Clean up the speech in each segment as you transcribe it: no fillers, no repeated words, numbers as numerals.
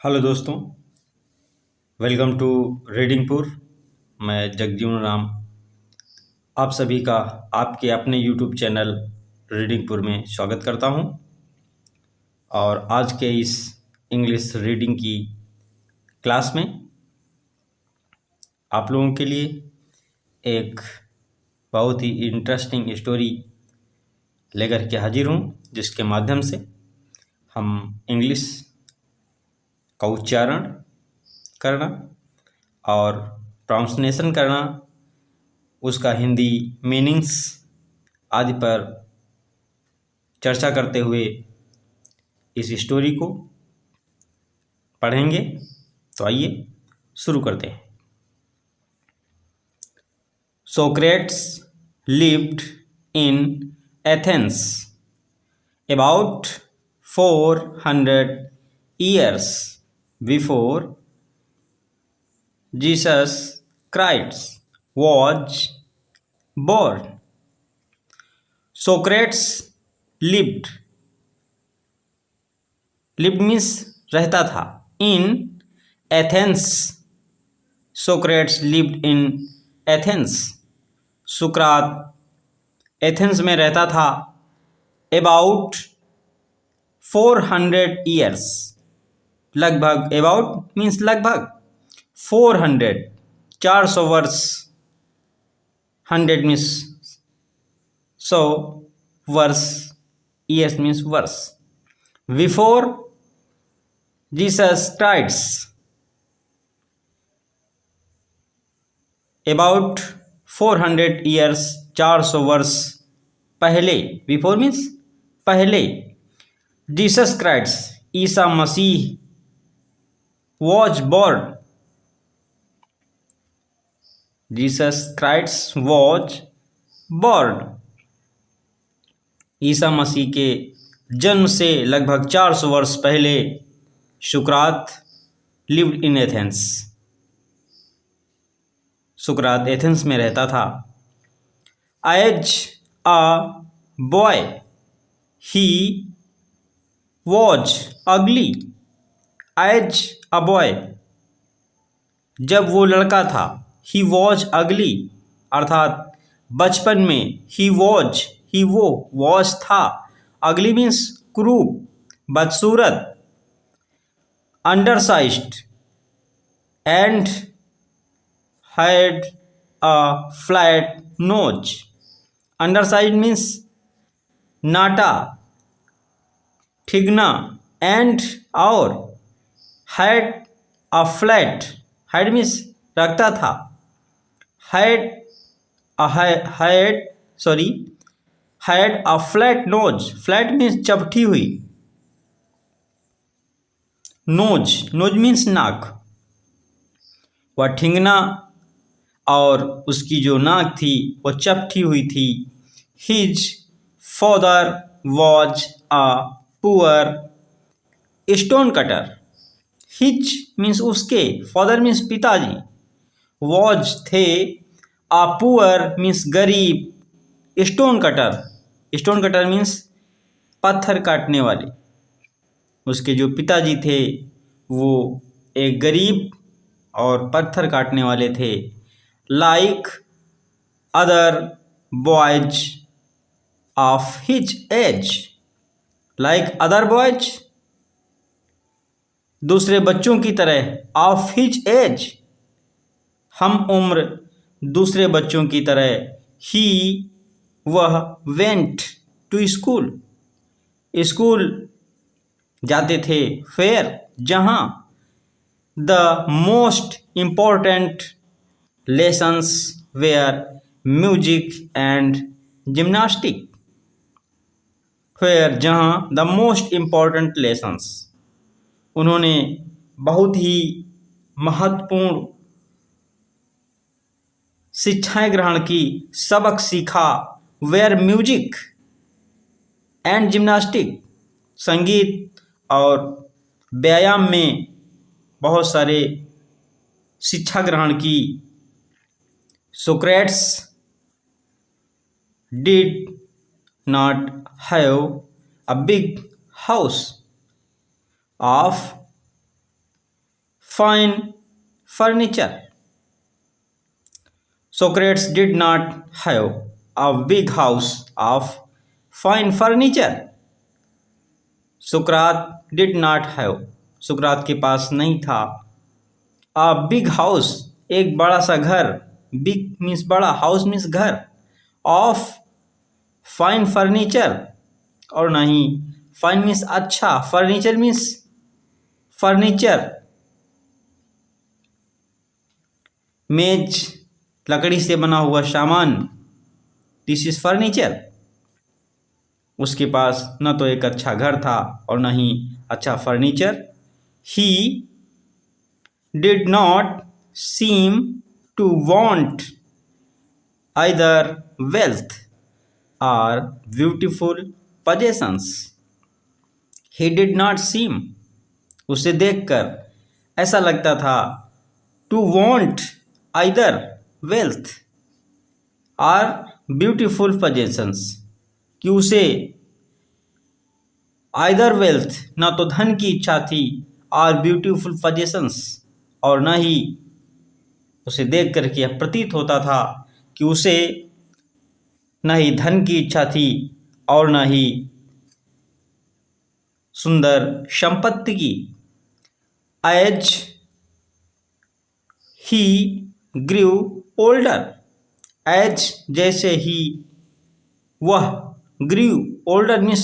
Hello दोस्तों, welcome to रीडिंगपुर। मैं जगजीवन राम आप सभी का आपके अपने यूट्यूब चैनल रीडिंगपुर में स्वागत करता हूं। और आज के इस इंग्लिश रीडिंग की क्लास में आप लोगों के लिए एक बहुत ही इंटरेस्टिंग स्टोरी लेकर के हाजिर हूं, जिसके माध्यम से हम इंग्लिश का उच्चारण करना और प्रोनाउंसिएशन करना, उसका हिंदी मीनिंग्स आदि पर चर्चा करते हुए इस स्टोरी को पढ़ेंगे। तो आइए शुरू करते हैं। Socrates lived in Athens about 400 years before Jesus Christ was born. Socrates lived means रहता था। in Athens, Socrates lived in Athens. सुकरात एथेंस में रहता था। अबाउट 400 ईयर्स, लगभग। अबाउट मीन्स लगभग। 400 400 वर्ष। 100 मीन्स 100 वर्ष। ईयर्स मीन्स वर्ष। Before Jesus Christ, about 400 years, 400 वर्ष पहले। बिफोर मीन्स पहले। जीसस क्राइस्ट, ईसा मसीह, was born, Jesus Christ was born, ईसा मसीह के जन्म से लगभग 400 वर्ष पहले सुकरात लिव्ड इन एथेंस, सुकरात एथेंस में रहता था। As a boy he was अगली। एज अ बॉय, जब वो लड़का था। ही वॉज अगली, अर्थात बचपन में। ही वॉज, ही वो, वॉज था। अगली मीन्स क्रूप, बदसूरत। Undersized and had a flat nose. Undersized means नाटा, ठिगना। and और had a flat, had means रखता था। had a flat nose. flat means चपटी हुई। nose means नाक। वह ठिंगना और उसकी जो नाक थी वो चपटी हुई थी। His father was a poor stone cutter. His means उसके, फादर मीन्स पिताजी, वॉज थे, अ पुअर मीन्स गरीब, stone cutter, stone cutter means पत्थर काटने वाले। उसके जो पिताजी थे वो एक गरीब और पत्थर काटने वाले थे। like other boys of his age, like other boys, दूसरे बच्चों की तरह। of his age, हम उम्र दूसरे बच्चों की तरह। he, वह, went to school, स्कूल जाते थे। where, जहाँ। the most important lessons were music and gymnastics. where, जहाँ। the most important lessons, उन्होंने बहुत ही महत्वपूर्ण शिक्षाएं ग्रहण की, सबक सीखा। where music and gymnastics, संगीत और व्यायाम में बहुत सारे शिक्षा ग्रहण की। Socrates did not have a big house of fine furniture. Socrates did not have a big house of fine furniture. Sukrat did not have, सुकरात के पास नहीं था a big house, एक बड़ा सा घर, big मीन्स बड़ा, house मीन्स घर, of fine furniture, और नहीं fine मीन्स अच्छा, furniture मीन्स फर्नीचर, मेज लकड़ी से बना हुआ सामान, दिस इज फर्नीचर। उसके पास न तो एक अच्छा घर था और न ही अच्छा furniture. He did not seem to want either wealth और beautiful possessions. He did not seem, उसे देखकर ऐसा लगता था, टू वांट आइदर वेल्थ और ब्यूटीफुल पोजेशंस, कि उसे आइदर वेल्थ ना तो धन की इच्छा थी और ब्यूटीफुल पोजेशंस, और न ही उसे देख कर के यह प्रतीत होता था कि उसे न ही धन की इच्छा थी और न ही सुंदर संपत्ति की। As he grew older, as जैसे ही वह, ग्रू ओल्डर मीन्स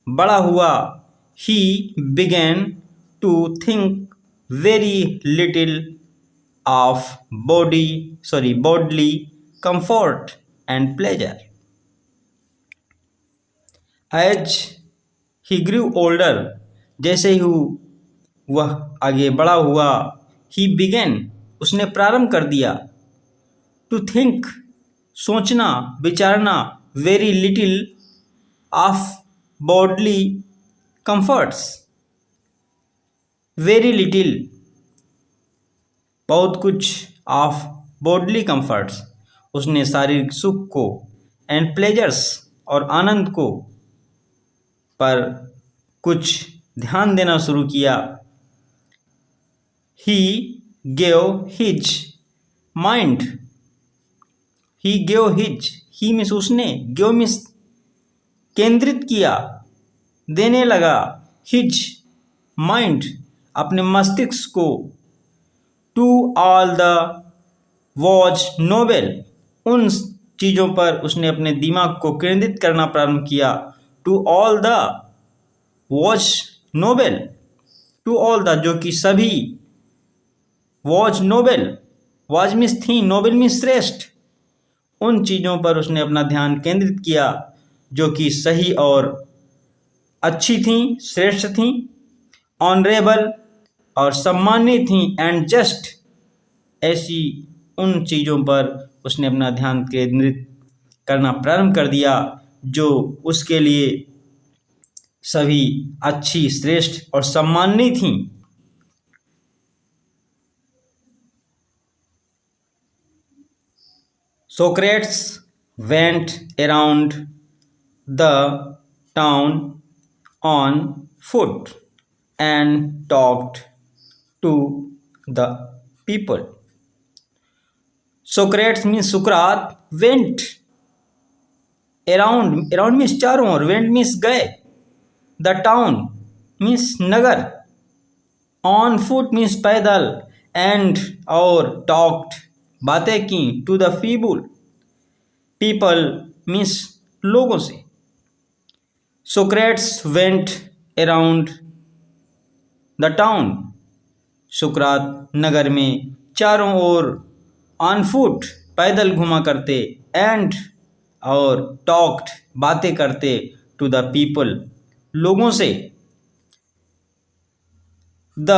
बड़ा हुआ, he began to think very little of bodily comfort and pleasure. As he grew older, जैसे ही वह आगे बड़ा हुआ, ही बिगेन, उसने प्रारंभ कर दिया, टू थिंक, सोचना विचारना, very little of bodily comforts, very little बहुत कुछ, ऑफ बॉडली कंफर्ट्स उसने शारीरिक सुख को, एंड प्लेजर्स और आनंद को पर कुछ ध्यान देना शुरू किया। He gave his mind, he gave his, he means उसने, गेव मीन्स केंद्रित किया, देने लगा, हिज माइंड अपने मस्तिष्क को, to all the was noble, उन चीज़ों पर उसने अपने दिमाग को केंद्रित करना प्रारंभ किया। To all the was noble, to all the जो कि सभी, वॉज नोबेल, वॉज मीन्स थी, नोबेल मीन्स श्रेष्ठ, उन चीज़ों पर उसने अपना ध्यान केंद्रित किया जो कि सही और अच्छी थी, श्रेष्ठ थी, ऑनरेबल और सम्मानित थी, एंड जस्ट, ऐसी उन चीज़ों पर उसने अपना ध्यान केंद्रित करना प्रारंभ कर दिया जो उसके लिए सभी अच्छी, श्रेष्ठ और सम्माननीय थीं। Socrates went around the town on foot and talked to the people. Socrates means Sukrat, went around, around means चारों ओर, went means गए, the town means Nagar, on foot means पैदल, and और talked बातें की, टू द पीपल मीन्स लोगों से। Socrates went around the town, सुकरात नगर में चारों ओर, ऑन फुट पैदल घुमा करते, एंड और टॉक्ड बातें करते, टू द पीपल लोगों से। The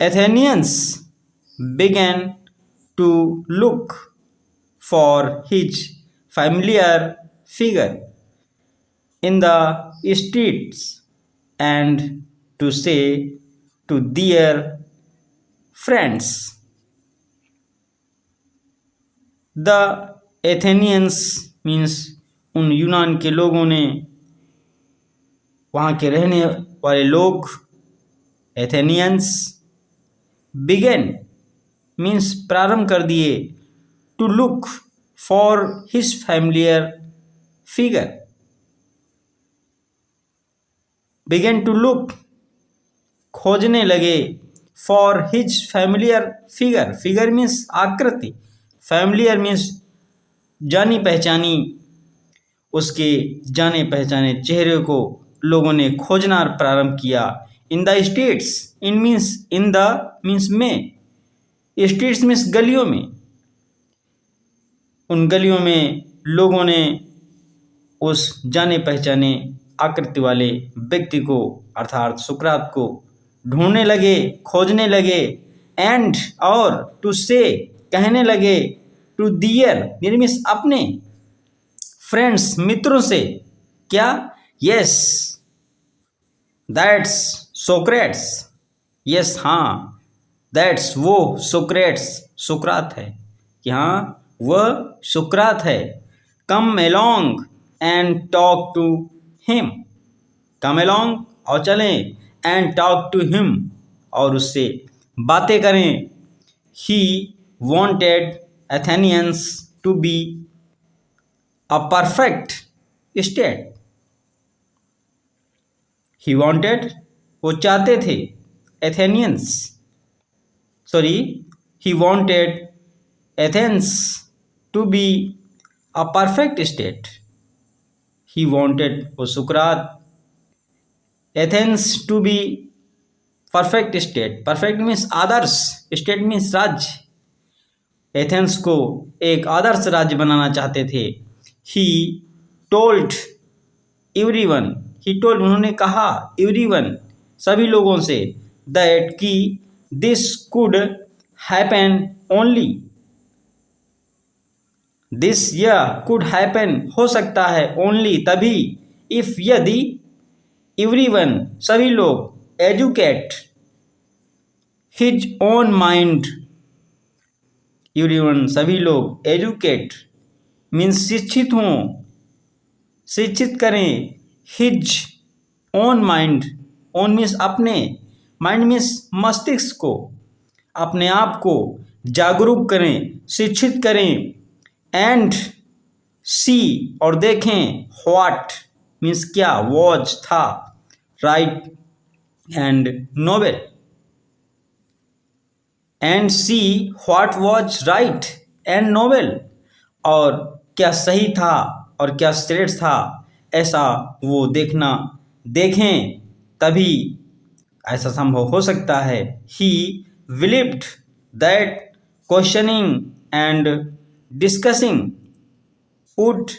Athenians began to look for his familiar figure in the streets and to say to their friends. The Athenians means उन यूनान के लोगों ने, वहाँ के रहने वाले लोग, एथेनियंस बिगेन मीन्स प्रारंभ कर दिए, to look for his familiar figure, began to look खोजने लगे, for his familiar figure, figure means आकृति, फैमिलियर मीन्स जानी पहचानी, उसके जाने पहचाने चेहरे को लोगों ने खोजना प्रारंभ किया। In the streets, in means in the means में, स्ट्रीट्स मीन्स गलियों में, उन गलियों में लोगों ने उस जाने पहचाने आकृति वाले व्यक्ति को अर्थात सुकरात को ढूंढने लगे, खोजने लगे, एंड और टू से कहने लगे, टू दियर मीन्स अपने, फ्रेंड्स मित्रों से, क्या, यस दैट्स सोक्रेट्स, यस हाँ, दैट्स वो सोक्रेट्स सुकरात है, कि हाँ वह सुकरात है, come along and talk to him, come along और चलें, एंड टॉक टू हिम और उससे बातें करें। He wanted Athenians to be a perfect state, he wanted वो चाहते थे, Athenians sorry he wanted Athens to be a perfect state, he wanted वो सुकरात Athens to be perfect state, perfect means आदर्श, स्टेट मीन्स राज्य, Athens को एक आदर्श राज्य बनाना चाहते थे। He told everyone, he told उन्होंने कहा, एवरीवन सभी लोगों से, दैट कि this could happen only, this यह कुड हैपन हो सकता है, ओनली तभी, इफ यदि, एवरीवन सभी लोग, educate his own mind, everyone सभी लोग, एजुकेट मीन्स शिक्षित हों, शिक्षित करें, his own mind, own means अपने, माइंड मीन्स मस्तिष्क को, अपने आप को जागरूक करें, शिक्षित करें, एंड सी और देखें, व्हाट मीन्स क्या, वॉज था, right and Nobel, and see what was right and Nobel और क्या सही था और क्या श्रेष्ठ था, ऐसा वो देखना, देखें तभी ऐसा संभव हो सकता है। He believed that questioning and discussing would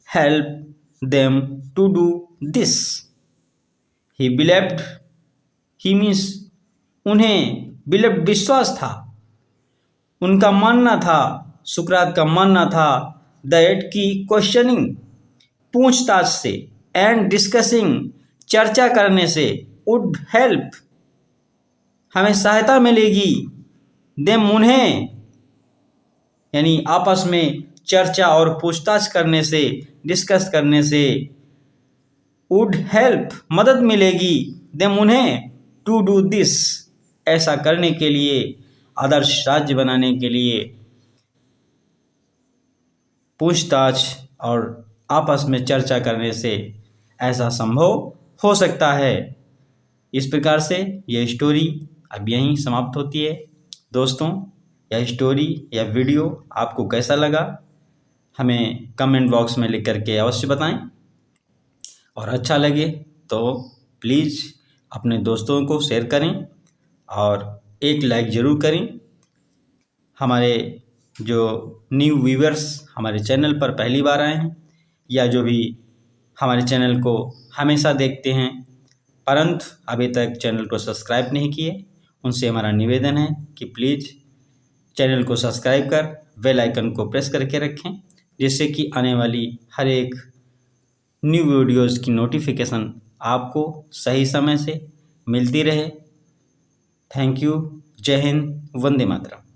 help them to do this, he believed, he means उन्हें, बिलीव्ड विश्वास था, उनका मानना था, सुकरात का मानना था, दैट की क्वेश्चनिंग पूछताछ से, एंड डिस्कसिंग चर्चा करने से, वुड हेल्प हमें सहायता मिलेगी, देम उन्हें यानी आपस में चर्चा और पूछताछ करने से, डिस्कस करने से, वुड हेल्प मदद मिलेगी, देम उन्हें, टू डू दिस ऐसा करने के लिए, आदर्श राज्य बनाने के लिए पूछताछ और आपस में चर्चा करने से ऐसा संभव हो सकता है। इस प्रकार से यह स्टोरी अब यहीं समाप्त होती है। दोस्तों, यह स्टोरी या वीडियो आपको कैसा लगा हमें कमेंट बॉक्स में लिख करके अवश्य बताएं, और अच्छा लगे तो प्लीज़ अपने दोस्तों को शेयर करें और एक लाइक ज़रूर करें। हमारे जो न्यू व्यूअर्स हमारे चैनल पर पहली बार आए हैं या जो भी हमारे चैनल को हमेशा देखते हैं परंतु अभी तक चैनल को सब्सक्राइब नहीं किए, उनसे हमारा निवेदन है कि प्लीज़ चैनल को सब्सक्राइब कर बेल आइकन को प्रेस करके रखें, जिससे कि आने वाली हर एक न्यू वीडियोज़ की नोटिफिकेशन आपको सही समय से मिलती रहे। Thank you. जय हिंद। वंदे मातरम।